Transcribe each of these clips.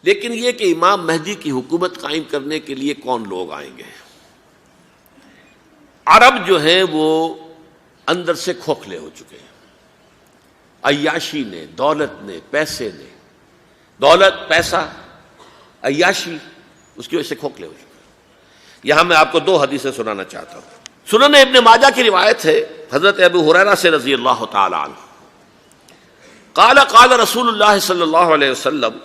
لیکن یہ کہ امام مہدی کی حکومت قائم کرنے کے لیے کون لوگ آئیں گے؟ عرب جو ہیں وہ اندر سے کھوکھلے ہو چکے ہیں، عیاشی نے، دولت نے، پیسے نے، دولت، پیسہ، عیاشی، اس کی وجہ سے کھوکھلے ہو چکے ہیں۔ یہاں میں آپ کو دو حدیثیں سنانا چاہتا ہوں۔ سنن ابن ماجہ کی روایت ہے حضرت ابو ہریرہ سے رضی اللہ تعالی عنہ، قال قال رسول اللہ صلی اللہ علیہ وسلم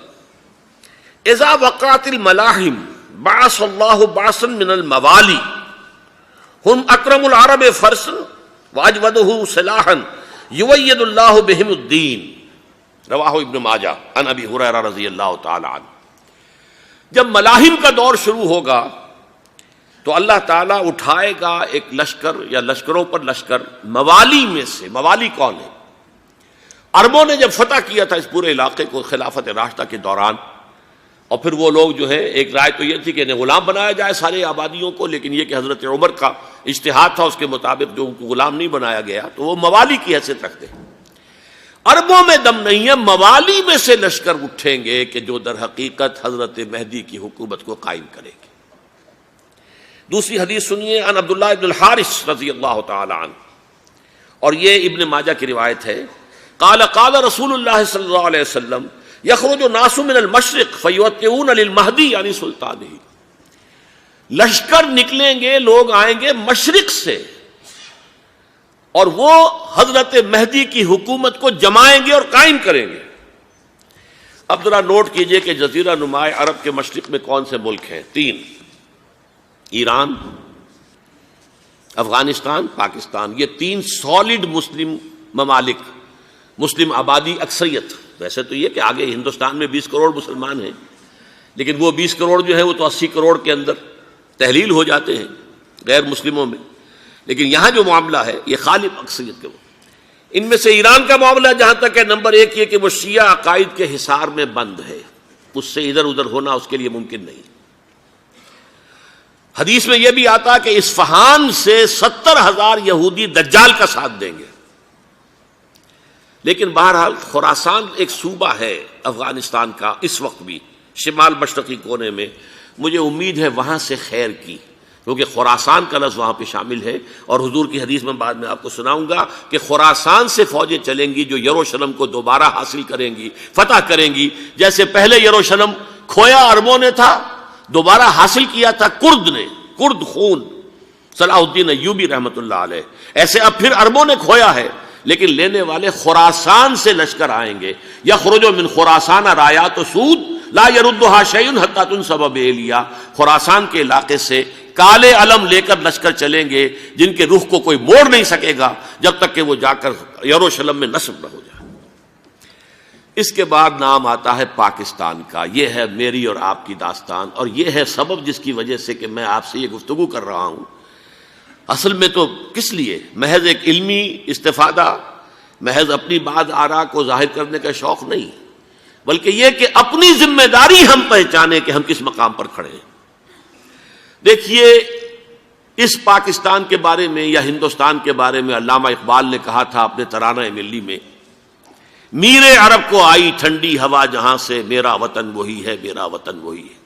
اذا وقعت الملاحم بعث اللہ بعثا من الموالی ہم اکرم العرب فرسا واجودہ سلاحا یوید اللہ بہم الدین، رواہ ابن ماجہ عن ابی ہریرہ رضی اللہ تعالی عنہ۔ جب ملاحم کا دور شروع ہوگا تو اللہ تعالیٰ اٹھائے گا ایک لشکر یا لشکروں پر لشکر موالی میں سے۔ موالی کون ہے؟ عربوں نے جب فتح کیا تھا اس پورے علاقے کو خلافت راشدہ کے دوران، اور پھر وہ لوگ جو ہے، ایک رائے تو یہ تھی کہ انہیں غلام بنایا جائے سارے آبادیوں کو، لیکن یہ کہ حضرت عمر کا اجتہاد تھا، اس کے مطابق جو ان کو غلام نہیں بنایا گیا تو وہ موالی کی حیثیت رکھتے ہیں۔ عربوں میں دم نہیں ہے، موالی میں سے لشکر اٹھیں گے کہ جو در حقیقت حضرت مہدی کی حکومت کو قائم کرے گے۔ دوسری حدیث سنیے، عن عبداللہ ابن الحارث رضی اللہ تعالی عنہ، اور یہ ابن ماجہ کی روایت ہے، قال قال رسول اللہ صلی اللہ علیہ وسلم یخرج الناس من المشرق فیوطئون للمہدی یعنی سلطانہ، لشکر نکلیں گے، لوگ آئیں گے مشرق سے، اور وہ حضرت مہدی کی حکومت کو جمائیں گے اور قائم کریں گے۔ اب ذرا نوٹ کیجئے کہ جزیرہ نماء عرب کے مشرق میں کون سے ملک ہیں؟ تین: ایران، افغانستان، پاکستان۔ یہ تین سالڈ مسلم ممالک، مسلم آبادی اکثریت۔ ویسے تو یہ کہ آگے ہندوستان میں 20 کروڑ مسلمان ہیں، لیکن وہ 20 کروڑ جو ہے وہ تو 80 کروڑ کے اندر تحلیل ہو جاتے ہیں غیر مسلموں میں، لیکن یہاں جو معاملہ ہے یہ غالب اکثریت کے وہ۔ ان میں سے ایران کا معاملہ جہاں تک ہے، نمبر 1 یہ کہ وہ شیعہ عقائد کے حصار میں بند ہے، اس سے ادھر ادھر ہونا اس کے لیے ممکن نہیں۔ حدیث میں یہ بھی آتا کہ اصفہان سے 70,000 یہودی دجال کا ساتھ دیں گے۔ لیکن بہرحال خراسان ایک صوبہ ہے افغانستان کا اس وقت بھی، شمال مشرقی کونے میں، مجھے امید ہے وہاں سے خیر کی، کیونکہ خراسان کا لفظ وہاں پہ شامل ہے، اور حضور کی حدیث میں بعد میں آپ کو سناؤں گا کہ خراسان سے فوجیں چلیں گی جو یروشلم کو دوبارہ حاصل کریں گی، فتح کریں گی۔ جیسے پہلے یروشلم کھویا عربوں نے تھا، دوبارہ حاصل کیا تھا کرد نے، کرد خون صلاح الدین ایوبی رحمۃ اللہ علیہ، ایسے اب پھر عربوں نے کھویا ہے، لیکن لینے والے خراسان سے لشکر آئیں گے۔ یخرج من خراسان رایات سود لا یردها شیء حتی تنصب بإیلیا، خراسان کے علاقے سے کالے علم لے کر لشکر چلیں گے جن کے رخ کو کوئی موڑ نہیں سکے گا جب تک کہ وہ جا کر یروشلم میں نصب نہ ہو جائے۔ اس کے بعد نام آتا ہے پاکستان کا۔ یہ ہے میری اور آپ کی داستان، اور یہ ہے سبب جس کی وجہ سے کہ میں آپ سے یہ گفتگو کر رہا ہوں۔ اصل میں تو کس لیے؟ محض ایک علمی استفادہ، محض اپنی بات آراء کو ظاہر کرنے کا شوق نہیں، بلکہ یہ کہ اپنی ذمہ داری ہم پہچانے کہ ہم کس مقام پر کھڑے ہیں۔ دیکھیے، اس پاکستان کے بارے میں یا ہندوستان کے بارے میں علامہ اقبال نے کہا تھا اپنے ترانہ ملی میں، میر عرب کو آئی ٹھنڈی ہوا جہاں سے، میرا وطن وہی ہے، میرا وطن وہی ہے۔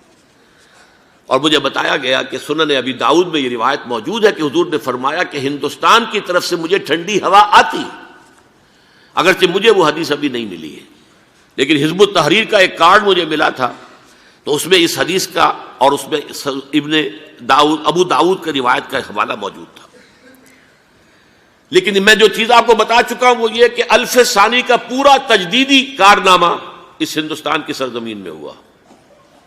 اور مجھے بتایا گیا کہ سنن ابی داؤد میں یہ روایت موجود ہے کہ حضور نے فرمایا کہ ہندوستان کی طرف سے مجھے ٹھنڈی ہوا آتی، اگرچہ مجھے وہ حدیث ابھی نہیں ملی ہے، لیکن حزب التحریر کا ایک کارڈ مجھے ملا تھا، تو اس میں اس حدیث کا اور اس میں ابو داؤد کی روایت کا حوالہ موجود تھا۔ لیکن میں جو چیز آپ کو بتا چکا ہوں وہ یہ کہ الف ثانی کا پورا تجدیدی کارنامہ اس ہندوستان کی سرزمین میں ہوا۔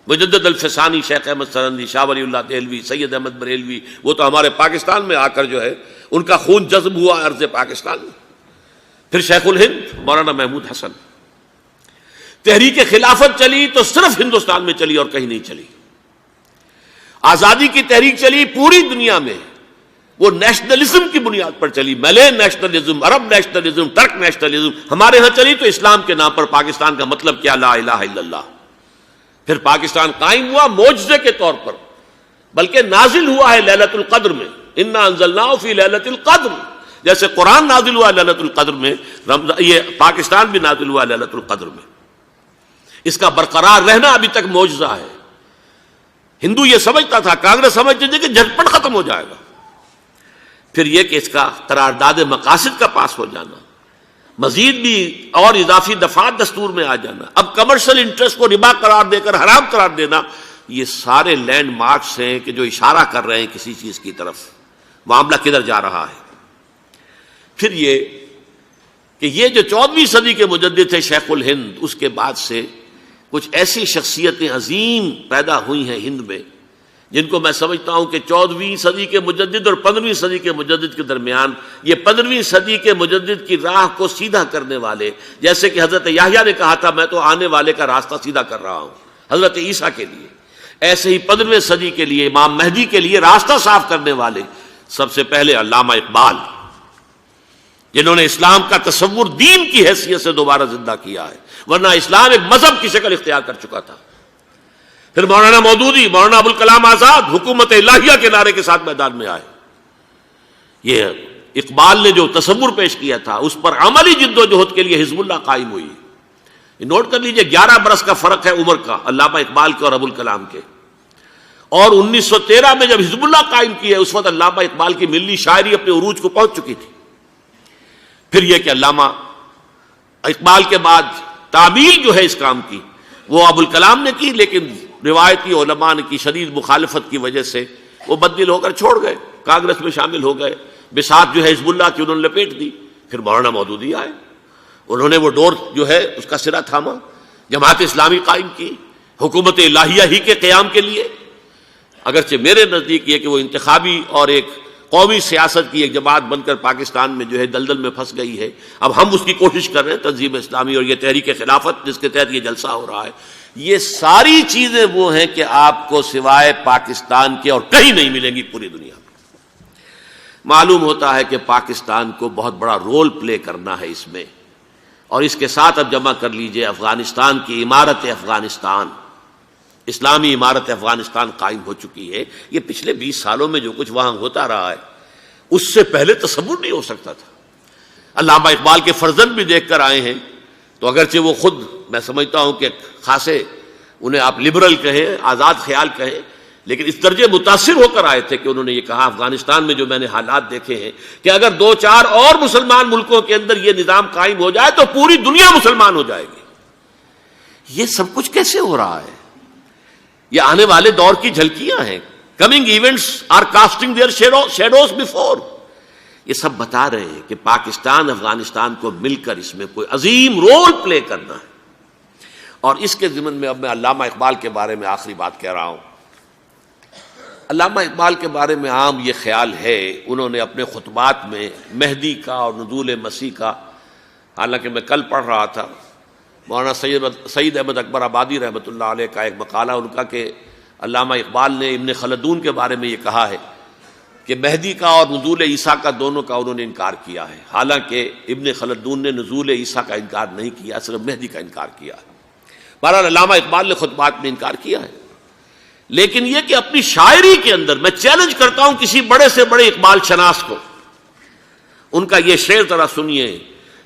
مجدد الف ثانی شیخ احمد سرندی، شاہ ولی اللہ دہلوی، سید احمد بریلوی، وہ تو ہمارے پاکستان میں آ کر جو ہے ان کا خون جذب ہوا ارض پاکستان میں۔ پھر شیخ الہند مولانا محمود حسن۔ تحریک خلافت چلی تو صرف ہندوستان میں چلی اور کہیں نہیں چلی۔ آزادی کی تحریک چلی پوری دنیا میں، وہ نیشنلزم کی بنیاد پر چلی، ملے نیشنلزم، عرب نیشنلزم، ترک نیشنلزم۔ ہمارے ہاں چلی تو اسلام کے نام پر، پاکستان کا مطلب کیا؟ لا الہ الا اللہ۔ پھر پاکستان قائم ہوا معجزے کے طور پر، بلکہ نازل ہوا ہے لیلۃ القدر میں، انا انزلناہ فی لیلۃ القدر، جیسے قرآن نازل ہوا لیلۃ القدر میں، یہ پاکستان بھی نازل ہوا لیلۃ القدر میں۔ اس کا برقرار رہنا ابھی تک معجزہ ہے. ہندو یہ سمجھتا تھا، کانگریس سمجھتی تھی کہ جھٹپٹ ختم ہو جائے گا. پھر یہ کہ اس کا قرارداد مقاصد کا پاس ہو جانا، مزید بھی اور اضافی دفعات دستور میں آ جانا، اب کمرشل انٹرسٹ کو ربا قرار دے کر حرام قرار دینا، یہ سارے لینڈ مارکس ہیں کہ جو اشارہ کر رہے ہیں کسی چیز کی طرف، معاملہ کدھر جا رہا ہے. پھر یہ کہ یہ جو 14ویں صدی کے مجدد تھے شیخ الہند، اس کے بعد سے کچھ ایسی شخصیتیں عظیم پیدا ہوئی ہیں ہند میں، جن کو میں سمجھتا ہوں کہ 14ویں صدی کے مجدد اور 15ویں صدی کے مجدد کے درمیان یہ 15ویں صدی کے مجدد کی راہ کو سیدھا کرنے والے، جیسے کہ حضرت یحییٰ نے کہا تھا میں تو آنے والے کا راستہ سیدھا کر رہا ہوں حضرت عیسیٰ کے لیے، ایسے ہی 15ویں صدی کے لیے امام مہدی کے لیے راستہ صاف کرنے والے سب سے پہلے علامہ اقبال، جنہوں نے اسلام کا تصور دین کی حیثیت سے دوبارہ زندہ کیا ہے، ورنہ اسلام ایک مذہب کی شکل اختیار کر چکا تھا. پھر مولانا مودودی، مولانا ابوالکلام آزاد حکومت الہیہ کے نعرے کے ساتھ میدان میں آئے. یہ اقبال نے جو تصور پیش کیا تھا اس پر عملی جد و جہد کے لیے حزب اللہ قائم ہوئی. نوٹ کر لیجئے 11 برس کا فرق ہے عمر کا علامہ اقبال کے اور ابوالکلام کے. اور 1913 میں جب حزب اللہ قائم کی ہے اس وقت علامہ اقبال کی ملی شاعری اپنے عروج کو پہنچ چکی تھی. پھر یہ کہ علامہ اقبال کے بعد تعمیل جو ہے اس کام کی وہ ابوالکلام نے کی، لیکن روایتی علماء نے کی شدید مخالفت کی وجہ سے وہ بددل ہو کر چھوڑ گئے، کانگریس میں شامل ہو گئے، بساط جو ہے حزب اللہ کی انہوں نے لپیٹ دی. پھر مولانا مودودی آئے، انہوں نے وہ ڈور جو ہے اس کا سرا تھاما، جماعت اسلامی قائم کی حکومت الہیہ ہی کے قیام کے لیے. اگرچہ میرے نزدیک یہ کہ وہ انتخابی اور ایک قومی سیاست کی ایک جماعت بن کر پاکستان میں جو ہے دلدل میں پھنس گئی ہے، اب ہم اس کی کوشش کر رہے ہیں تنظیم اسلامی اور یہ تحریک خلافت جس کے تحت یہ جلسہ ہو رہا ہے. یہ ساری چیزیں وہ ہیں کہ آپ کو سوائے پاکستان کے اور کہیں نہیں ملیں گی پوری دنیا میں. معلوم ہوتا ہے کہ پاکستان کو بہت بڑا رول پلے کرنا ہے اس میں، اور اس کے ساتھ اب جمع کر لیجئے افغانستان کی عمارت افغانستان، اسلامی عمارت افغانستان قائم ہو چکی ہے. یہ پچھلے 20 سالوں میں جو کچھ وہاں ہوتا رہا ہے اس سے پہلے تصور نہیں ہو سکتا تھا. علامہ اقبال کے فرزند بھی دیکھ کر آئے ہیں، تو اگرچہ وہ خود میں سمجھتا ہوں کہ خاصے انہیں آپ لبرل کہیں، آزاد خیال کہیں، لیکن اس درجے متاثر ہو کر آئے تھے کہ انہوں نے یہ کہا افغانستان میں جو میں نے حالات دیکھے ہیں کہ اگر 2-4 اور مسلمان ملکوں کے اندر یہ نظام قائم ہو جائے تو پوری دنیا مسلمان ہو جائے گی. یہ سب کچھ کیسے ہو رہا ہے؟ یہ آنے والے دور کی جھلکیاں ہیں. Coming events are casting their shadows before. یہ سب بتا رہے ہیں کہ پاکستان افغانستان کو مل کر اس میں کوئی عظیم رول پلے کرنا ہے. اور اس کے ضمن میں اب میں علامہ اقبال کے بارے میں آخری بات کہہ رہا ہوں. علامہ اقبال کے بارے میں عام یہ خیال ہے، انہوں نے اپنے خطبات میں مہدی کا اور نزول مسیح کا، حالانکہ میں کل پڑھ رہا تھا مولانا سید احمد اکبر آبادی رحمۃ اللہ علیہ کا ایک مقالہ ان کا کہ علامہ اقبال نے ابن خلدون کے بارے میں یہ کہا ہے کہ مہدی کا اور نزول عیسیٰ کا دونوں کا انہوں نے انکار کیا ہے، حالانکہ ابن خلدون نے نزول عیسیٰ کا انکار نہیں کیا، صرف مہدی کا انکار کیا ہے. بہرحال علامہ اقبال نے خطبات میں انکار کیا ہے. لیکن یہ کہ اپنی شاعری کے اندر میں چیلنج کرتا ہوں کسی بڑے سے بڑے اقبال شناس کو، ان کا یہ شعر ذرا سنیے: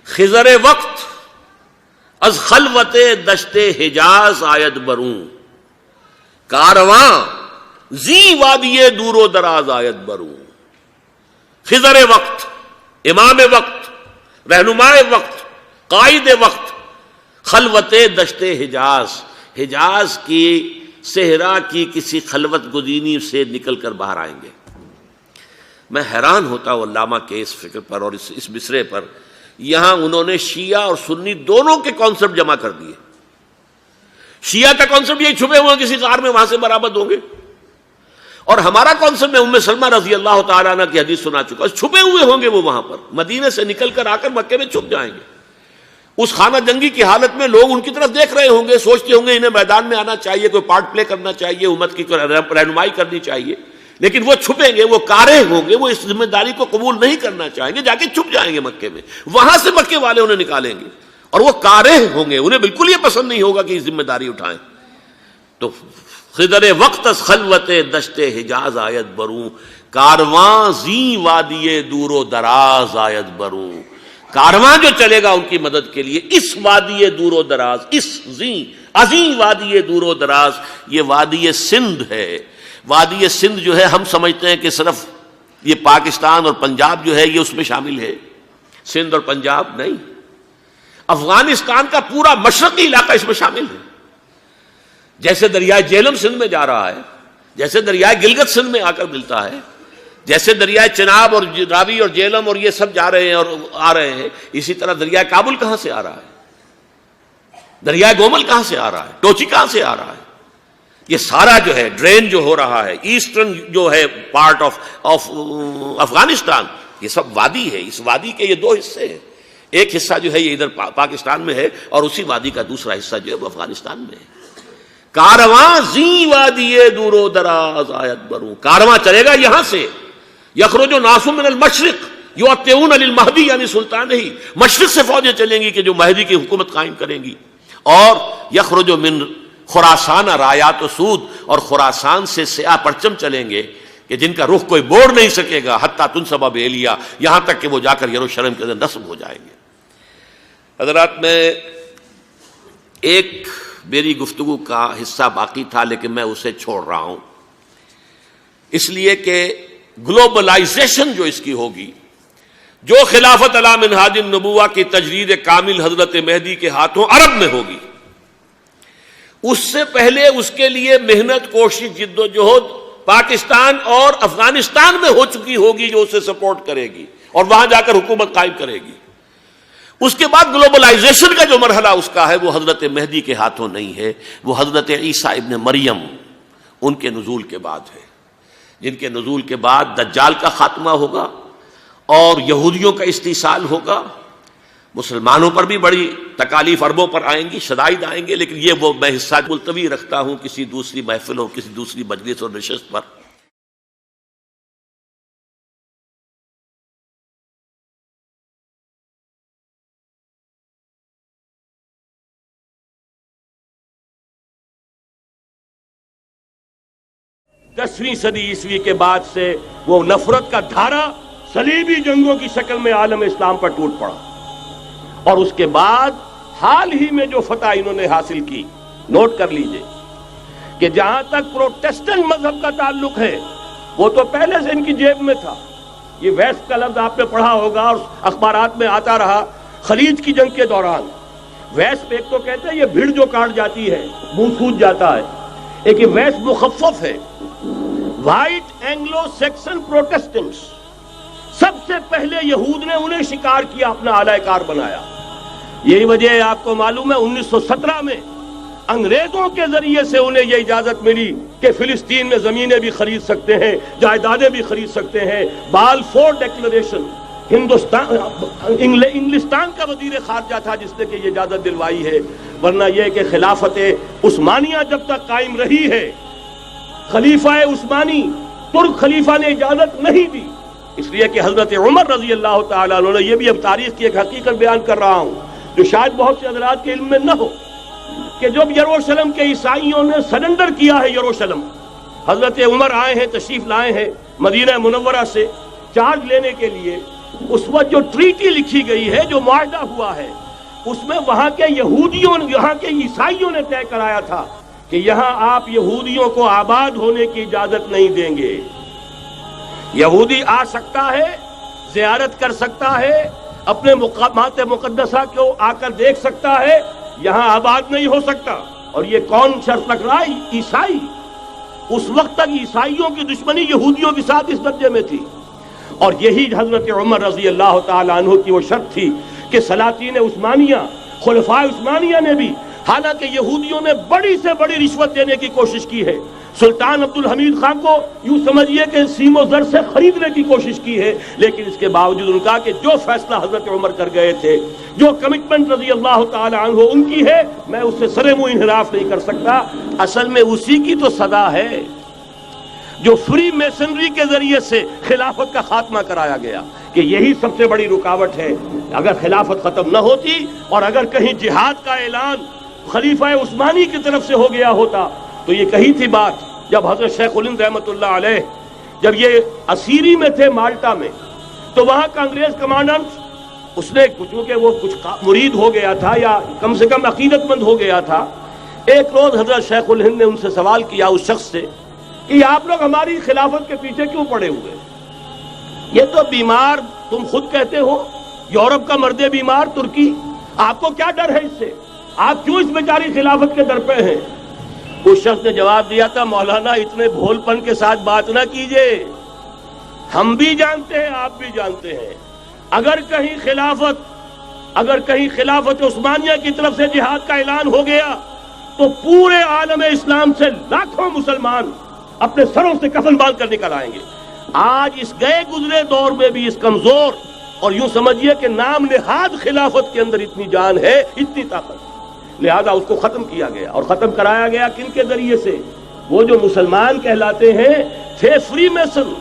خضر وقت از خلوت دشت حجاز آید بروں، کارواں زی وادی دور و دراز آید بروں. خضر وقت، امام وقت، رہنمائے وقت، قائد وقت، خلوت دشت حجاز، حجاز کی صحرا کی کسی خلوت گزینی سے نکل کر باہر آئیں گے. میں حیران ہوتا ہوں علامہ کے اس فکر پر اور اس مصرے پر. یہاں انہوں نے شیعہ اور سنی دونوں کے کانسیپٹ جمع کر دیے. شیعہ کا کانسیپٹ یہی چھپے ہوئے کسی غار میں وہاں سے برآمد ہوں گے، اور ہمارا کانسیپٹ میں ام سلمہ رضی اللہ تعالیٰ عنہ کی حدیث سنا چکا، چھپے ہوئے ہوں گے وہ وہاں پر، مدینے سے نکل کر آ کر مکے میں چھپ جائیں گے. اس خانہ جنگی کی حالت میں لوگ ان کی طرف دیکھ رہے ہوں گے، سوچتے ہوں گے انہیں میدان میں آنا چاہیے، کوئی پارٹ پلے کرنا چاہیے، امت کی رہنمائی کرنی چاہیے، لیکن وہ چھپیں گے، وہ کارے ہوں گے، وہ اس ذمہ داری کو قبول نہیں کرنا چاہیں گے، جا کے چھپ جائیں گے مکے میں. وہاں سے مکے والے انہیں نکالیں گے، اور وہ کارے ہوں گے، انہیں بالکل یہ پسند نہیں ہوگا کہ یہ ذمہ داری اٹھائیں. تو خضر وقت از خلوت دشت حجاز آیت بروں، کارواں زی وادی دور و دراز آیت بروں. کارواں جو چلے گا ان کی مدد کے لیے اس وادی دور و دراز، اس زی عظیم وادی دور و دراز، یہ وادی سندھ ہے۔ وادی سندھ جو ہے ہم سمجھتے ہیں کہ صرف یہ پاکستان اور پنجاب جو ہے یہ اس میں شامل ہے، سندھ اور پنجاب نہیں، افغانستان کا پورا مشرقی علاقہ اس میں شامل ہے۔ جیسے دریائے جیلم سندھ میں جا رہا ہے، جیسے دریائے گلگت سندھ میں آ کر ملتا ہے، جیسے دریائے چناب اور راوی اور جیلم اور یہ سب جا رہے ہیں اور آ رہے ہیں، اسی طرح دریائے کابل کہاں سے آ رہا ہے، دریائے گومل کہاں سے آ رہا ہے، ٹوچی کہاں سے آ رہا ہے، یہ سارا جو ہے ڈرین جو ہو رہا ہے ایسٹرن جو ہے پارٹ آف افغانستان، یہ سب وادی ہے۔ اس وادی کے یہ دو حصے ہیں، ایک حصہ جو ہے یہ ادھر پاکستان میں ہے اور اسی وادی کا دوسرا حصہ جو ہے وہ افغانستان میں ہے۔ کارواں زی وادی دور و دراز آیت بروں، کارواں چلے گا یہاں سے، یخرج ناس من المشرق یؤتون للمہدی، یعنی سلطان ہی مشرق سے فوجیں چلیں گی کہ جو مہدی کی حکومت قائم کریں گی، اور یخرج من خراسان رایات و سود، اور خراسان سے سیاہ پرچم چلیں گے کہ جن کا رخ کوئی موڑ نہیں سکے گا، حتیٰ تنصب بإیلیا، یہاں تک کہ وہ جا کر یروشلم کے اندر نصب ہو جائیں گے۔ حضرات، میں ایک میری گفتگو کا حصہ باقی تھا لیکن میں اسے چھوڑ رہا ہوں، اس لیے کہ گلوبلائزیشن جو اس کی ہوگی، جو خلافت علی منہاج النبوہ کی تجرید کامل حضرت مہدی کے ہاتھوں عرب میں ہوگی، اس سے پہلے اس کے لیے محنت، کوشش، جد و جہد پاکستان اور افغانستان میں ہو چکی ہوگی جو اسے سپورٹ کرے گی اور وہاں جا کر حکومت قائم کرے گی۔ اس کے بعد گلوبلائزیشن کا جو مرحلہ اس کا ہے وہ حضرت مہدی کے ہاتھوں نہیں ہے، وہ حضرت عیسیٰ ابن مریم ان کے نزول کے بعد ہے، جن کے نزول کے بعد دجال کا خاتمہ ہوگا اور یہودیوں کا استحصال ہوگا۔ مسلمانوں پر بھی بڑی تکالیف عربوں پر آئیں گی، شدائد آئیں گے، لیکن یہ وہ میں حصہ ملتوی رکھتا ہوں کسی دوسری محفل اور کسی دوسری مجلس اور نشست پر۔ دسویں صدی عیسوی کے بعد سے وہ نفرت کا دھارا صلیبی جنگوں کی شکل میں عالم اسلام پر ٹوٹ پڑا، اور اس کے بعد حال ہی میں جو فتح انہوں نے حاصل کی، نوٹ کر لیجئے کہ جہاں تک پروٹیسٹنٹ مذہب کا تعلق ہے وہ تو پہلے سے ان کی جیب میں تھا۔ یہ ویسٹ کا لفظ آپ نے پڑھا ہوگا اور اخبارات میں آتا رہا خلیج کی جنگ کے دوران۔ ویسٹ ایک تو کہتے ہیں یہ بھیڑ جو کاٹ جاتی ہے، منہ سوج جاتا ہے، ایک یہ ویسٹ مخفف ہے، وائٹ اینگلو سیکسن پروٹیسٹنٹس، سب سے پہلے یہود نے انہیں شکار کیا، اپنا اعلی کار بنایا۔ یہی وجہ ہے، آپ کو معلوم ہے 1917 میں انگریزوں کے ذریعے سے انہیں یہ اجازت ملی کہ فلسطین میں زمینیں بھی خرید سکتے ہیں، جائیدادیں بھی خرید سکتے ہیں۔ بالفور ڈیکلریشن، انگلستان کا وزیر خارجہ تھا جس نے کہ یہ اجازت دلوائی ہے، ورنہ یہ کہ خلافت عثمانیہ جب تک قائم رہی ہے، خلیفہ عثمانی ترک خلیفہ نے اجازت نہیں دی، اس لیے کہ حضرت عمر رضی اللہ تعالیٰ عنہ نے، یہ بھی اب تاریخ کی ایک حقیقت بیان کر رہا ہوں جو شاید بہت سے حضرات کے علم میں نہ ہو، کہ جب یروشلم کے عیسائیوں نے سرنڈر کیا ہے یروشلم، حضرت عمر آئے ہیں، تشریف لائے ہیں مدینہ منورہ سے چارج لینے کے لیے، اس وقت جو ٹریٹی لکھی گئی ہے، جو معاہدہ ہوا ہے، اس میں وہاں کے یہودیوں، یہاں کے عیسائیوں نے طے کرایا تھا کہ یہاں آپ یہودیوں کو آباد ہونے کی اجازت نہیں دیں گے۔ یہودی آ سکتا ہے، زیارت کر سکتا ہے، اپنے مقامات مقدسہ کو آ کر دیکھ سکتا ہے، یہاں آباد نہیں ہو سکتا۔ اور یہ کون شرط رکھ رہا ہے؟ عیسائی۔ اس وقت تک عیسائیوں کی دشمنی یہودیوں کے ساتھ اس درجے میں تھی، اور یہی حضرت عمر رضی اللہ تعالیٰ عنہ کی وہ شرط تھی کہ سلاطین عثمانیہ، خلفاء عثمانیہ نے بھی، حالانکہ یہودیوں نے بڑی سے بڑی رشوت دینے کی کوشش کی ہے، سلطان عبدالحمید خان کو یوں سمجھیے کہ سیم و زر سے خریدنے کی کوشش کی ہے، لیکن اس کے باوجود ان کا کہ جو فیصلہ حضرت عمر کر گئے تھے، جو کمٹمنٹ رضی اللہ تعالی عنہ ان کی ہے، میں اس سے سرے منہ انحراف نہیں کر سکتا۔ اصل میں اسی کی تو صدا ہے جو فری میسنری کے ذریعے سے خلافت کا خاتمہ کرایا گیا، کہ یہی سب سے بڑی رکاوٹ ہے۔ اگر خلافت ختم نہ ہوتی اور اگر کہیں جہاد کا اعلان خلیفہ عثمانی کی طرف سے ہو گیا ہوتا تو یہ کہی تھی بات، جب حضرت شیخ الہند رحمۃ اللہ علیہ جب یہ اسیری میں تھے مالٹا میں، تو وہاں کا انگریز کمانڈنٹ، اس نے چونکہ وہ کچھ مرید ہو گیا تھا یا کم سے کم عقیدت مند ہو گیا تھا، ایک روز حضرت شیخ الہند نے ان سے سوال کیا اس شخص سے کہ آپ لوگ ہماری خلافت کے پیچھے کیوں پڑے ہوئے؟ یہ تو بیمار تم خود کہتے ہو، یورپ کا مرد بیمار ترکی، آپ کو کیا ڈر ہے اس سے؟ آپ کیوں اس بیچاری خلافت کے در پہ ہیں؟ اس شخص نے جواب دیا تھا، مولانا اتنے بھول پن کے ساتھ بات نہ کیجئے، ہم بھی جانتے ہیں آپ بھی جانتے ہیں، اگر کہیں خلافت عثمانیہ کی طرف سے جہاد کا اعلان ہو گیا تو پورے عالم اسلام سے لاکھوں مسلمان اپنے سروں سے کفن باندھ کر نکل آئیں گے۔ آج اس گئے گزرے دور میں بھی اس کمزور اور یوں سمجھیے کہ نام نہاد خلافت کے اندر اتنی جان ہے، اتنی طاقت، لہذا اس کو ختم کیا گیا۔ اور ختم کرایا گیا کن کے ذریعے سے؟ وہ جو مسلمان کہلاتے ہیں تھے فری میسن،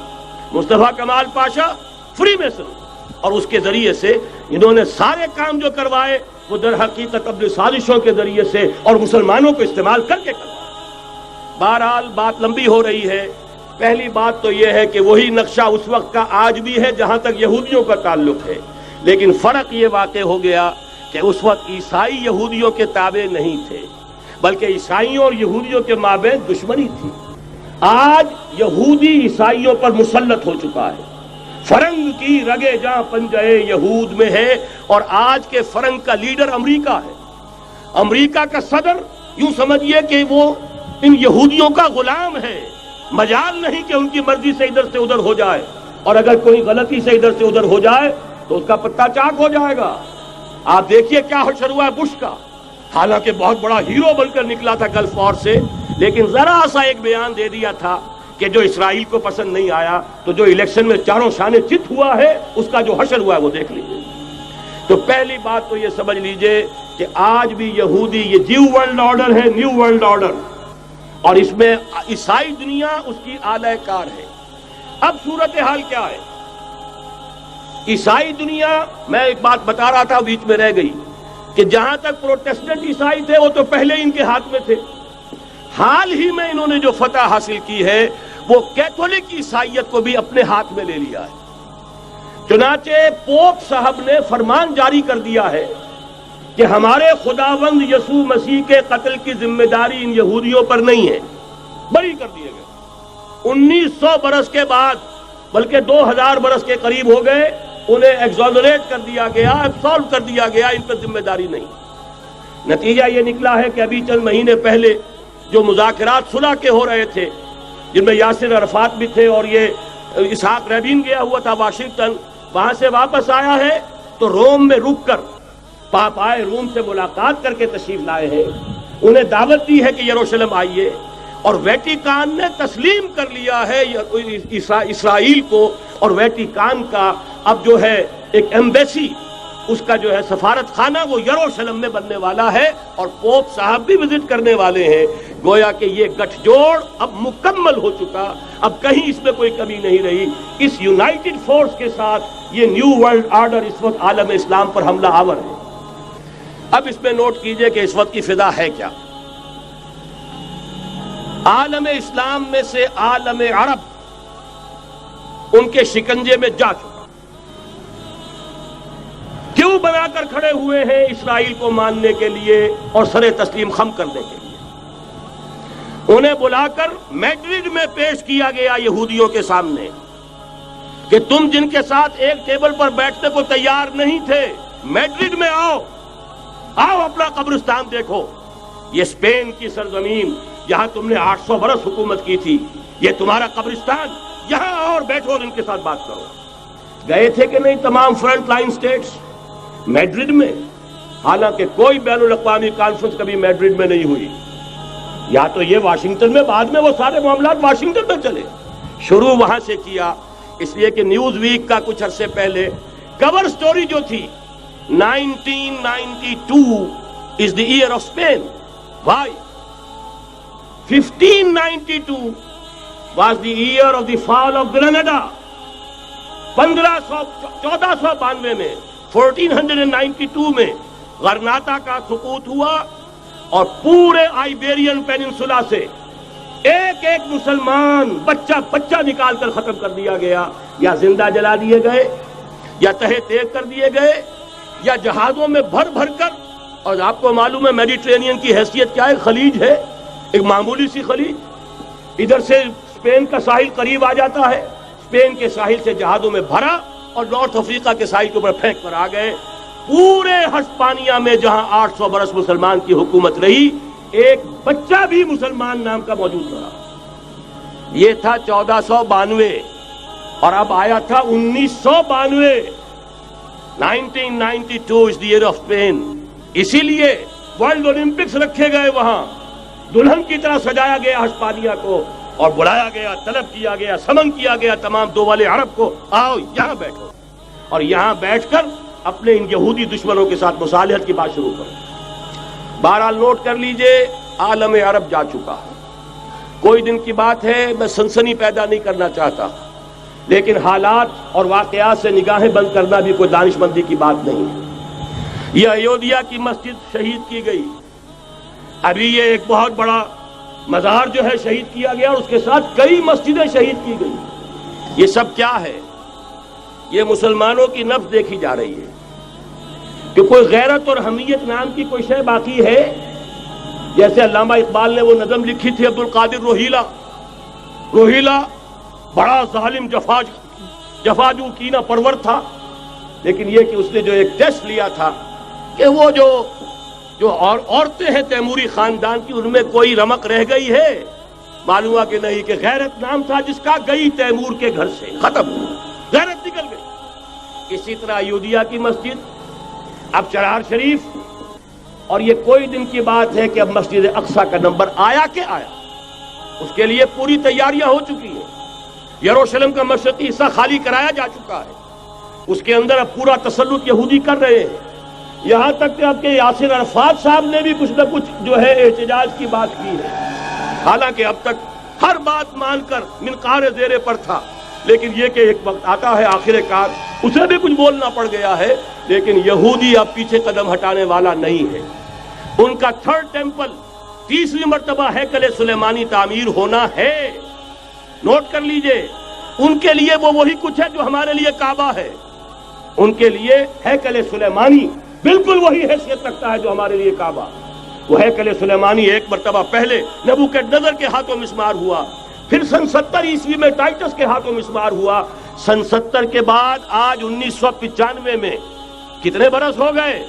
مصطفیٰ کمال پاشا فری میسن، اور اس کے ذریعے سے انہوں نے سارے کام جو کروائے وہ در حقیقت اپنی سازشوں کے ذریعے سے اور مسلمانوں کو استعمال کر کے کروائے۔ بہرحال بات لمبی ہو رہی ہے۔ پہلی بات تو یہ ہے کہ وہی نقشہ اس وقت کا آج بھی ہے جہاں تک یہودیوں کا تعلق ہے، لیکن فرق یہ واقع ہو گیا کہ اس وقت عیسائی یہودیوں کے تابع نہیں تھے، بلکہ عیسائیوں اور یہودیوں کے مابین دشمنی تھی۔ آج یہودی عیسائیوں پر مسلط ہو چکا ہے، فرنگ کی رگے جاں پنجے یہود میں ہے، اور آج کے فرنگ کا لیڈر امریکہ ہے۔ امریکہ کا صدر یوں سمجھیے کہ وہ ان یہودیوں کا غلام ہے، مجال نہیں کہ ان کی مرضی سے ادھر سے ادھر ہو جائے، اور اگر کوئی غلطی سے ادھر سے ادھر ہو جائے تو اس کا پتہ چاک ہو جائے گا۔ آپ دیکھیے کیا حشر ہوا ہے بش کا، حالانکہ بہت بڑا ہیرو بن کر نکلا تھا گلف وار سے، لیکن ذرا سا ایک بیان دے دیا تھا کہ جو اسرائیل کو پسند نہیں آیا، تو جو الیکشن میں چاروں شانے چت ہوا ہے اس کا جو حشر ہوا ہے وہ دیکھ لیجیے۔ تو پہلی بات تو یہ سمجھ لیجیے کہ آج بھی یہودی یہ نیو ورلڈ آرڈر ہے، نیو ورلڈ آرڈر، اور اس میں عیسائی دنیا اس کی اعلی کار ہے۔ اب صورتحال کیا ہے؟ عیسائی دنیا، میں ایک بات بتا رہا تھا بیچ میں رہ گئی، کہ جہاں تک پروٹیسٹنٹ عیسائی تھے وہ تو پہلے ان کے ہاتھ میں تھے، حال ہی میں انہوں نے جو فتح حاصل کی ہے وہ کیتھولک عیسائیت کو بھی اپنے ہاتھ میں لے لیا ہے۔ چنانچہ پوپ صاحب نے فرمان جاری کر دیا ہے کہ ہمارے خداوند یسوع مسیح کے قتل کی ذمہ داری ان یہودیوں پر نہیں ہے، بری کر دیے گئے۔ 1900 برس کے بعد، بلکہ 2000 برس کے قریب ہو گئے، انہیں ایگزونریٹ کر دیا گیا، ایبسالو کر دیا گیا، ان پر ذمہ داری نہیں۔ نتیجہ یہ نکلا ہے کہ ابھی چند مہینے پہلے جو مذاکرات صلح کے ہو رہے تھے، جن میں یاسر عرفات بھی تھے اور یہ اسحاق رابین گیا ہوا تھا واشنگٹن، وہاں سے واپس آیا ہے تو روم میں رک کر پاپائے روم سے ملاقات کر کے تشریف لائے ہیں، انہیں دعوت دی ہے کہ یروشلم آئیے، اور ویٹیکان نے تسلیم کر لیا ہے اسرائیل کو، اور ویٹیکان کا اب جو ہے ایک ایمبیسی، اس کا جو ہے سفارت خانہ وہ یروشلم میں بننے والا ہے، اور پوپ صاحب بھی وزٹ کرنے والے ہیں۔ گویا کہ یہ گٹھ جوڑ اب مکمل ہو چکا، اب کہیں اس میں کوئی کمی نہیں رہی۔ اس یونائٹڈ فورس کے ساتھ یہ نیو ورلڈ آرڈر اس وقت عالم اسلام پر حملہ آور ہے۔ اب اس میں نوٹ کیجئے کہ اس وقت کی فضا ہے کیا۔ عالم اسلام میں سے عالم عرب ان کے شکنجے میں جا چکا، کیوں بنا کر کھڑے ہوئے ہیں اسرائیل کو ماننے کے لیے اور سر تسلیم خم کرنے کے لیے۔ انہیں بلا کر میڈرڈ میں پیش کیا گیا یہودیوں کے سامنے کہ تم جن کے ساتھ ایک ٹیبل پر بیٹھنے کو تیار نہیں تھے، میڈرڈ میں آؤ، آؤ اپنا قبرستان دیکھو، یہ اسپین کی سرزمین جہاں تم نے 800 برس حکومت کی تھی، یہ تمہارا قبرستان، یہاں آؤ اور بیٹھو اور ان کے ساتھ بات کرو۔ گئے تھے کہ نہیں تمام فرنٹ لائن سٹیٹس میڈرڈ میں؟ حالانکہ کوئی بین الاقوامی کانفرنس کبھی میڈرڈ میں نہیں ہوئی، یا تو یہ واشنگٹن میں، بعد میں وہ سارے معاملات واشنگٹن میں چلے، شروع وہاں سے کیا۔ اس لیے کہ نیوز ویک کا کچھ عرصے پہلے کور سٹوری جو تھی 1992 is the year of Spain. Why? 1592 was the year of the fall of Granada. 1492 میں 1492 میں غرناطہ کا سقوط ہوا، اور پورے آئیبیرین پیننسولا سے ایک ایک مسلمان بچہ بچہ نکال کر ختم کر دیا گیا، یا زندہ جلا دیے گئے، یا تہہ تیغ کر دیے گئے، یا جہازوں میں بھر بھر کر اور آپ کو معلوم ہے میڈیٹرینین کی حیثیت کیا ہے؟ خلیج ہے، ایک معمولی سی خلیج. ادھر سے اسپین کا ساحل قریب آ جاتا ہے، اسپین کے ساحل سے جہازوں میں بھرا اور نارتھ افریقہ کے ساحل کے اوپر پھینک کر آ گئے. پورے ہسپانیہ میں جہاں 800 برس مسلمان کی حکومت رہی، ایک بچہ بھی مسلمان نام کا موجود رہا. یہ تھا 1492 اور اب آیا تھا 1992. 1992 is the year of Spain. اسی لیے ورلڈ اولمپکس رکھے گئے، وہاں دلہن کی طرح سجایا گیا ہسپانیہ کو اور بلایا گیا، طلب کیا گیا، سمن کیا گیا تمام دول عرب کو، آؤ یہاں بیٹھو اور یہاں بیٹھ کر اپنے ان یہودی دشمنوں کے ساتھ مصالحت کی بات شروع کرو. بہرحال نوٹ کر لیجئے، عالم عرب جا چکا. کوئی دن کی بات ہے، میں سنسنی پیدا نہیں کرنا چاہتا، لیکن حالات اور واقعات سے نگاہیں بند کرنا بھی کوئی دانش مندی کی بات نہیں ہے. یہ ایودھیا کی مسجد شہید کی گئی، ابھی یہ ایک بہت بڑا مزار جو ہے شہید کیا گیا، اور اس کے ساتھ کئی مسجدیں شہید کی گئی. یہ سب کیا ہے؟ یہ مسلمانوں کی نفس دیکھی جا رہی ہے کہ کوئی غیرت اور حمیت نام کی کوئی شے باقی ہے. جیسے علامہ اقبال نے وہ نظم لکھی تھی عبد القادر روہیلا بڑا ظالم جفاجو کینہ پرور تھا، لیکن یہ کہ اس نے جو ایک ٹیسٹ لیا تھا کہ وہ جو عورتیں ہیں تیموری خاندان کی، ان میں کوئی رمق رہ گئی ہے؟ معلوم ہوا کہ نہیں، کہ غیرت نام تھا جس کا گئی تیمور کے گھر سے، ختم، غیرت نکل گئی. اسی طرح ایودھیا کی مسجد، اب چرار شریف، اور یہ کوئی دن کی بات ہے کہ اب مسجد اقصیٰ کا نمبر آیا کہ آیا. اس کے لیے پوری تیاریاں ہو چکی ہیں. یروشلم کا مشرقی حصہ خالی کرایا جا چکا ہے، اس کے اندر اب پورا تسلط یہودی کر رہے ہیں. یہاں تک کہ اب کہ یاسر عرفات صاحب نے بھی کچھ نہ کچھ جو ہے احتجاج کی بات کی ہے، حالانکہ اب تک ہر بات مان کر منقار زیر پر تھا. لیکن یہ کہ ایک وقت آتا ہے آخر کار اسے بھی کچھ بولنا پڑ گیا ہے. لیکن یہودی اب پیچھے قدم ہٹانے والا نہیں ہے. ان کا تھرڈ ٹیمپل، تیسری مرتبہ ہیکل سلیمانی تعمیر ہونا ہے. نوٹ کر لیجئے، ان کے لیے وہ وہی کچھ ہے جو ہمارے لیے کعبہ ہے. ان کے لیے ہیکل سلیمانی بالکل وہی حیثیت رکھتا ہے جو ہمارے لیے کعبہ. وہ ہیکل سلیمانی ایک مرتبہ پہلے نبوکدنضر کے ہاتھوں مسمار ہوا، پھر سن 70 عیسوی میں ٹائٹس کے ہاتھوں مسمار ہوا. سن 70 کے بعد آج 1995 میں کتنے برس ہو گئے؟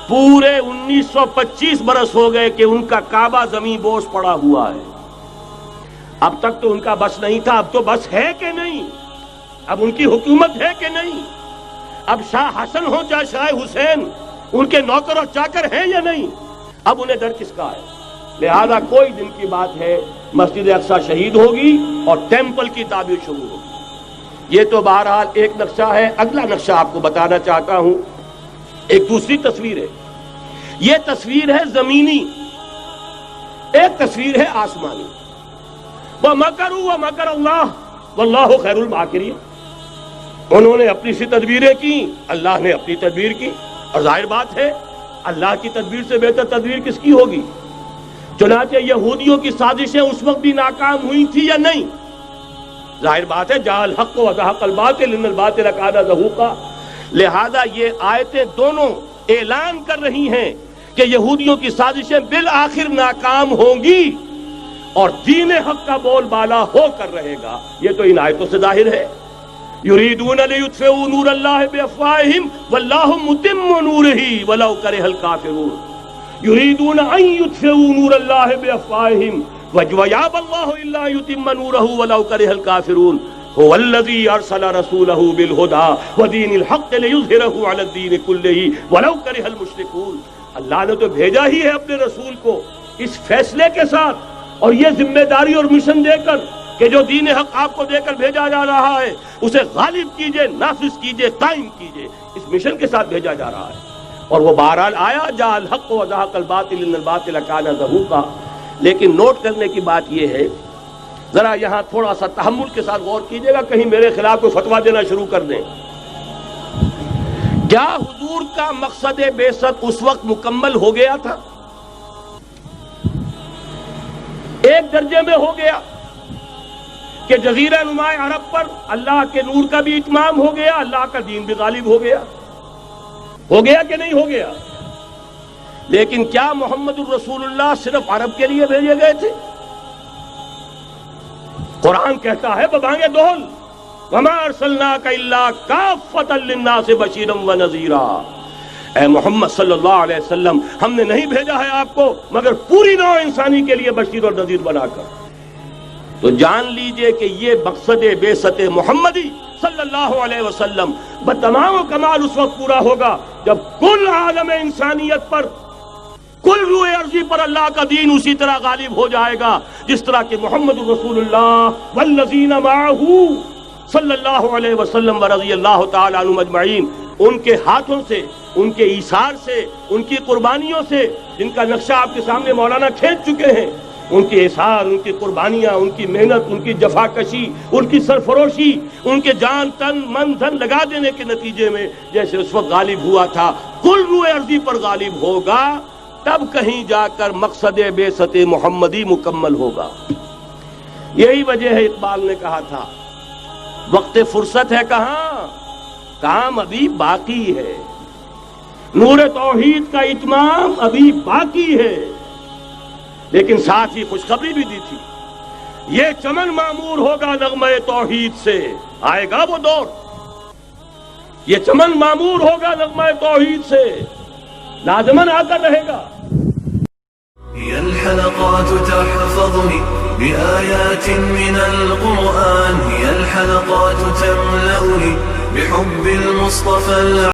پورے 1925 برس ہو گئے کہ ان کا کعبہ زمین بوس پڑا ہوا ہے. اب تک تو ان کا بس نہیں تھا، اب تو بس ہے کہ نہیں؟ اب ان کی حکومت ہے کہ نہیں؟ اب شاہ حسن ہو چاہے شاہ حسین، ان کے نوکر اور چاکر ہیں یا نہیں؟ اب انہیں ڈر کس کا ہے؟ لہذا کوئی دن کی بات ہے، مسجد اقصیٰ شہید ہوگی اور ٹیمپل کی تعمیر شروع ہوگی. یہ تو بہرحال ایک نقشہ ہے. اگلا نقشہ آپ کو بتانا چاہتا ہوں، ایک دوسری تصویر ہے. یہ تصویر ہے زمینی، ایک تصویر ہے آسمانی. وَمَكَرُوا وَمَكَرَ اللَّهُ وَاللَّهُ خَيْرُ الْمَاكِرِينَ. انہوں نے اپنی سی تدبیریں کی، اللہ نے اپنی تدبیر کی، اور ظاہر بات ہے اللہ کی تدبیر سے بہتر تدبیر کس کی ہوگی؟ چنانچہ یہودیوں کی سازشیں اس وقت بھی ناکام ہوئی تھی یا نہیں؟ ظاہر بات ہے جاء الحق وزهق الباطل ان الباطل کان زهوقا. لہذا یہ آیتیں دونوں اعلان کر رہی ہیں کہ یہودیوں کی سازشیں بالآخر ناکام ہوں گی اور دین حق کا بول بالا ہو کر رہے گا. یہ تو ان آیتوں سے ظاہر ہے. یریدون لیطفئوا نور اللہ بافواہہم واللہ متم نورہ ولو کرہ الکافرون. یریدون ان یطفئوا نور اللہ بافواہہم ویابى اللہ الا یتم نورہ ولو کرہ الکافرون. هو الذی ارسل رسولہ بالہدى ودین الحق لیظہرہ علی الدین کلہ ولو کرہ المشرکون. اللہ نے تو بھیجا ہی ہے اپنے رسول کو اس فیصلے کے ساتھ اور یہ ذمہ داری اور مشن دے کر کہ جو دین حق آپ کو دے کر بھیجا جا رہا ہے اسے غالب کیجئے، نافذ کیجئے، قائم کیجئے. اس مشن کے ساتھ بھیجا جا رہا ہے. اور وہ بہرحال آیا جاء الحق وزهق الباطل ان الباطل کان زهوقا. لیکن نوٹ کرنے کی بات یہ ہے، ذرا یہاں تھوڑا سا تحمل کے ساتھ غور کیجئے گا، کہیں میرے خلاف کوئی فتویٰ دینا شروع کر دیں. کیا حضور کا مقصد بعثت اس وقت مکمل ہو گیا تھا؟ ایک درجے میں ہو گیا کہ جزیرہ نما عرب پر اللہ کے نور کا بھی اتمام ہو گیا، اللہ کا دین بھی غالب ہو گیا. ہو گیا کہ نہیں ہو گیا؟ لیکن کیا محمد الرسول اللہ صرف عرب کے لیے بھیجے گئے تھے؟ قرآن کہتا ہے ببانگ دہل وما ارسلناک الا کافۃ للناس بشیرا ونذیرا، اے محمد صلی اللہ علیہ وسلم ہم نے نہیں بھیجا ہے آپ کو مگر پوری نوع انسانی کے لیے بشیر اور نذیر بنا کر۔ تو جان لیجئے کہ یہ مقصد بعثت محمدی صلی اللہ علیہ وسلم بتمام و کمال اس وقت پورا ہوگا جب کل عالم انسانیت پر، کل روئے ارضی پر اللہ کا دین اسی طرح غالب ہو جائے گا جس طرح کہ محمد رسول اللہ والذین معہ صلی اللہ علیہ وسلم ورضی اللہ تعالی عنہم اجمعین، ان کے ہاتھوں سے، ان کے ایثار سے، ان کی قربانیوں سے، جن کا نقشہ آپ کے سامنے مولانا کھینچ چکے ہیں، ان کے اثار، ان کی قربانیاں، ان کی محنت، ان کی جفاکشی، ان کی سرفروشی، ان کے جان تن من دھن لگا دینے کے نتیجے میں جیسے اس وقت غالب ہوا تھا کل روئے ارضی پر غالب ہوگا، تب کہیں جا کر مقصد بعثت محمدی مکمل ہوگا۔ یہی وجہ ہے اقبال نے کہا تھا وقت فرصت ہے کہاں، کام ابھی باقی ہے، نور توحید کا اتمام ابھی باقی ہے۔ لیکن ساتھ ہی خوشخبری بھی دی تھی، یہ چمن معمور ہوگا نغمہ توحید سے، آئے گا وہ دور، یہ چمن معمور ہوگا نغمہ توحید سے، لازماً آ کر رہے گا۔ هي الحلقات تحفظني بآيات من القرآن، هي الحلقات تملأني بحب المصطفى